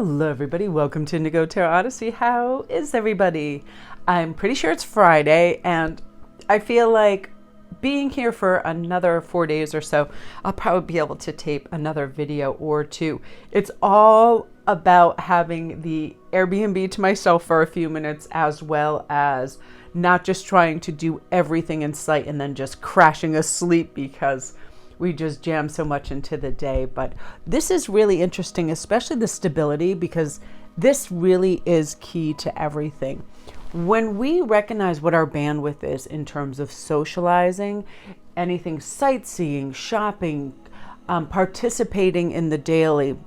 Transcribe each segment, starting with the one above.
Hello everybody, welcome to Indigo Tarot Odyssey. How is everybody? I'm pretty sure it's Friday and I feel like being here for another 4 days or so, I'll probably be able to tape another video or two. It's all about having the Airbnb to myself for a few minutes, as well as not just trying to do everything in sight and then just crashing asleep because we just jam so much into the day. But this is really interesting, especially the stability, because this really is key to everything. When we recognize what our bandwidth is in terms of socializing, anything sightseeing, shopping, participating in the daily,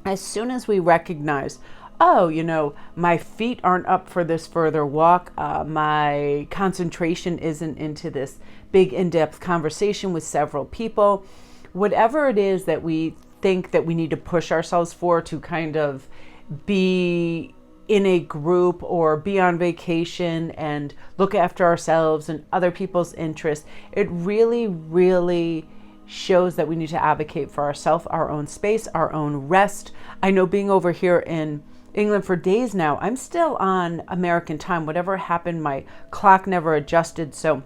as soon as we recognize, oh, my feet aren't up for this further walk, my concentration isn't into this big in-depth conversation with several people, whatever it is that we think that we need to push ourselves for to kind of be in a group or be on vacation and look after ourselves and other people's interests, it really, really shows that we need to advocate for ourselves, our own space, our own rest. I know being over here in England for days now, I'm still on American time. Whatever happened, my clock never adjusted. So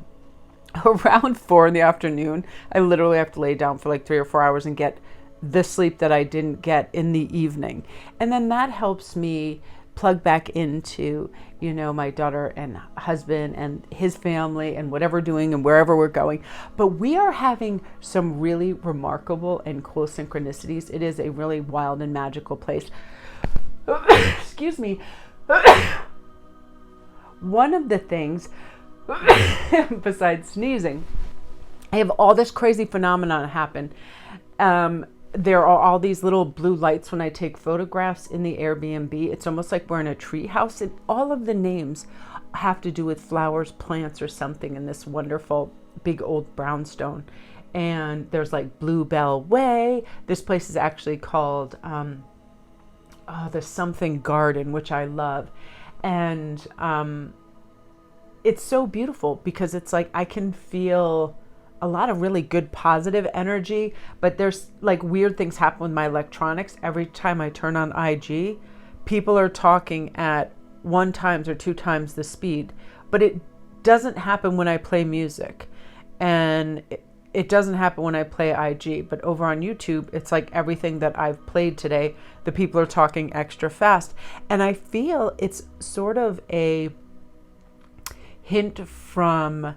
around 4 in the afternoon, I literally have to lay down for like 3 or 4 hours and get the sleep that I didn't get in the evening. And then that helps me plug back into, my daughter and husband and his family and whatever we're doing and wherever we're going. But we are having some really remarkable and cool synchronicities. It is a really wild and magical place. Excuse me. One of the things, besides sneezing, I have all this crazy phenomenon happen. There are all these little blue lights when I take photographs in the Airbnb. It's almost like we're in a tree house, and all of the names have to do with flowers, plants, or something in this wonderful big old brownstone. And there's like Bluebell Way. This place is actually called the something garden, which I love. And it's so beautiful because it's like I can feel a lot of really good positive energy, but there's like weird things happen with my electronics. Every time I turn on IG, people are talking at 1 times or 2 times the speed, but it doesn't happen when I play music, and it doesn't happen when I play IG. But over on YouTube, it's like everything that I've played today, the people are talking extra fast, and I feel it's sort of a hint from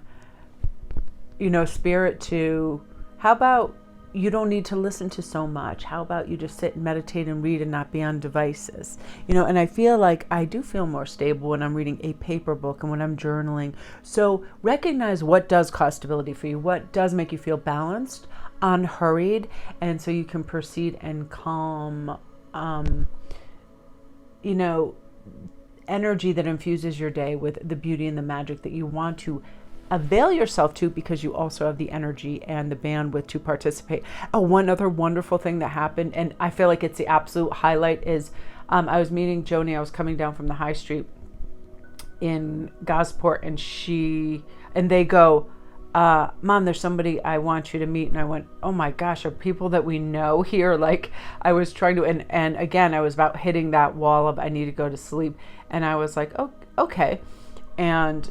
spirit to, how about you don't need to listen to so much? How about you just sit and meditate and read and not be on devices? And I feel like I do feel more stable when I'm reading a paper book and when I'm journaling. So recognize what does cause stability for you, what does make you feel balanced, unhurried, and so you can proceed and calm, energy that infuses your day with the beauty and the magic that you want to avail yourself to, because you also have the energy and the bandwidth to participate. One other wonderful thing that happened, and I feel like it's the absolute highlight, is I was meeting Joni. I was coming down from the high street in Gosport, and they go, Mom, there's somebody I want you to meet. And I went, oh my gosh, are people that we know here? Like, I was trying to, and again, I was about hitting that wall of I need to go to sleep. And I was like, oh, okay. And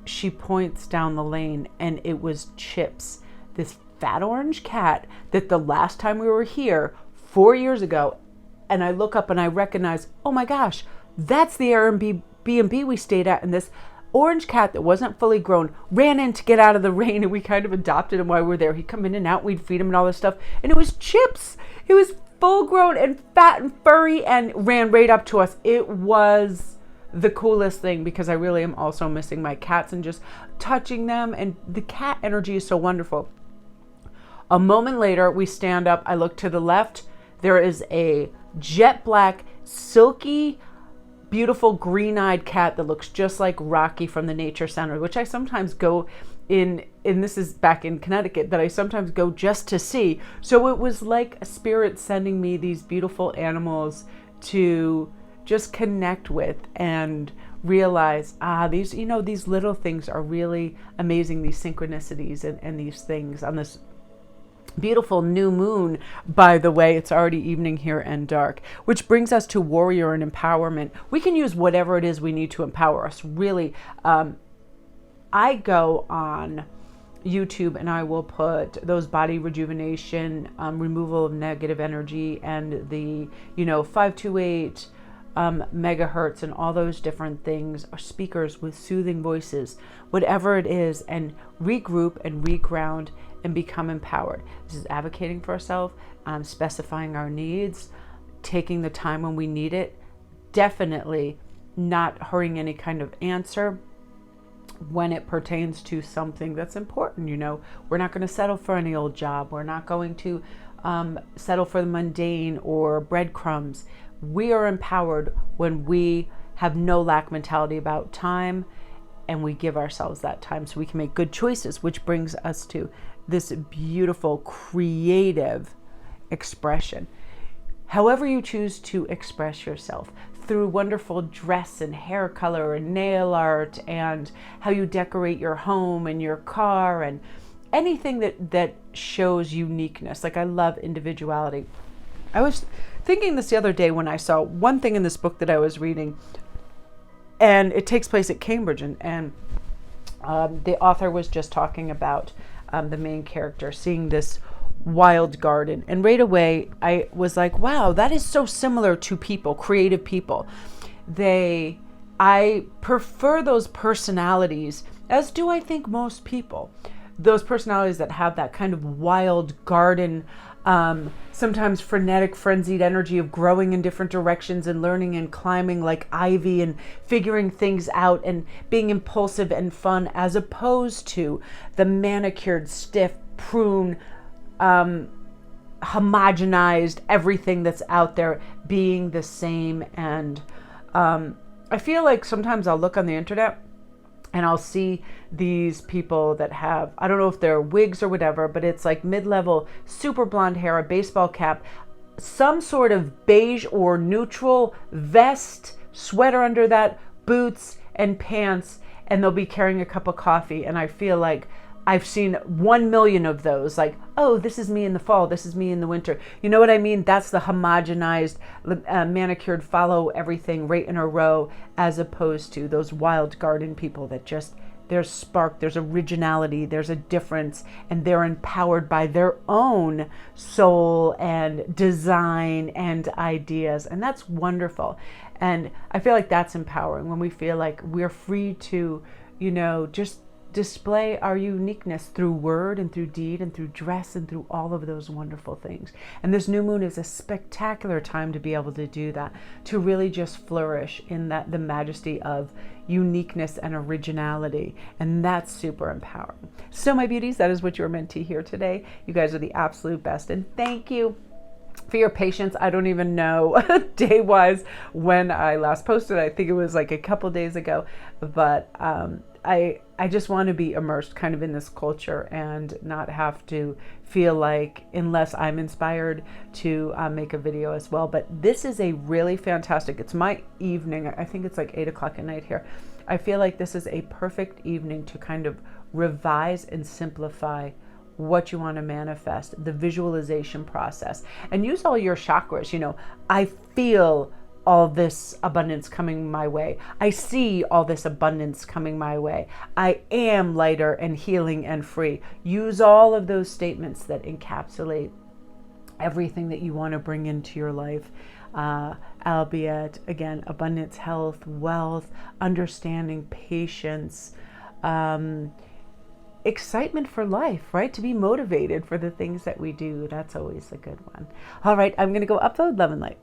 she points down the lane, and it was Chips, this fat orange cat that the last time we were here 4 years ago. And I look up and I recognize, oh my gosh, that's the Airbnb we stayed at. And this orange cat that wasn't fully grown ran in to get out of the rain, and we kind of adopted him while we were there. He'd come in and out, we'd feed him and all this stuff. And it was Chips. It was full grown and fat and furry and ran right up to us. It was the coolest thing, because I really am also missing my cats and just touching them, and the cat energy is so wonderful. A moment later, we stand up. I look to the left. There is a jet black, silky, beautiful green-eyed cat that looks just like Rocky from the Nature Center, which I sometimes go in, and this is back in Connecticut, that I sometimes go just to see. So it was like a spirit sending me these beautiful animals to just connect with and realize, these little things are really amazing, these synchronicities and these things on this Beautiful new moon, by the way. It's already evening here and dark, which brings us to warrior and empowerment. We can use whatever it is we need to empower us, really. I go on YouTube and I will put those body rejuvenation, removal of negative energy, and the 528 megahertz and all those different things, or speakers with soothing voices, whatever it is, and regroup and reground and become empowered. This is advocating for ourselves, specifying our needs, taking the time when we need it, definitely not hurrying any kind of answer when it pertains to something that's important. We're not going to settle for any old job. We're not going to settle for the mundane or breadcrumbs. We are empowered when we have no lack mentality about time, and we give ourselves that time so we can make good choices, which brings us to this beautiful creative expression. However you choose to express yourself, through wonderful dress and hair color and nail art, and how you decorate your home and your car, and anything that shows uniqueness. Like, I love individuality. I was thinking this the other day when I saw one thing in this book that I was reading, and it takes place at Cambridge, and the author was just talking about the main character seeing this wild garden, and right away I was like, wow, that is so similar to people, creative people. I prefer those personalities, as do I think most people, those personalities that have that kind of wild garden, sometimes frenetic, frenzied energy of growing in different directions and learning and climbing like ivy and figuring things out and being impulsive and fun, as opposed to the manicured, stiff, prune, homogenized, everything that's out there being the same. And I feel like sometimes I'll look on the internet and I'll see these people that have, I don't know if they're wigs or whatever, but it's like mid-level, super blonde hair, a baseball cap, some sort of beige or neutral vest, sweater under that, boots and pants, and they'll be carrying a cup of coffee. And I feel like I've seen 1 million of those, like, oh, this is me in the fall, this is me in the winter. You know what I mean? That's the homogenized, manicured, follow everything right in a row, as opposed to those wild garden people that just, there's spark, there's originality, there's a difference, and they're empowered by their own soul and design and ideas. And that's wonderful. And I feel like that's empowering when we feel like we're free to, just display our uniqueness through word and through deed and through dress and through all of those wonderful things. And this new moon is a spectacular time to be able to do that, to really just flourish in the majesty of uniqueness and originality. And that's super empowering. So my beauties, that is what you're meant to hear today. You guys are the absolute best. And thank you for your patience. I don't even know day-wise when I last posted. I think it was like a couple days ago, but I just want to be immersed kind of in this culture and not have to feel like, unless I'm inspired, to make a video as well. But this is a really fantastic, it's my evening. I think it's like 8 o'clock at night here. I feel like this is a perfect evening to kind of revise and simplify what you want to manifest, the visualization process, and use all your chakras. I feel all this abundance coming my way. I see all this abundance coming my way. I am lighter and healing and free. Use all of those statements that encapsulate everything that you want to bring into your life, albeit, again, abundance, health, wealth, understanding, patience, excitement for life, right? To be motivated for the things that we do. That's always a good one. All right, I'm going to go upload. Love and light.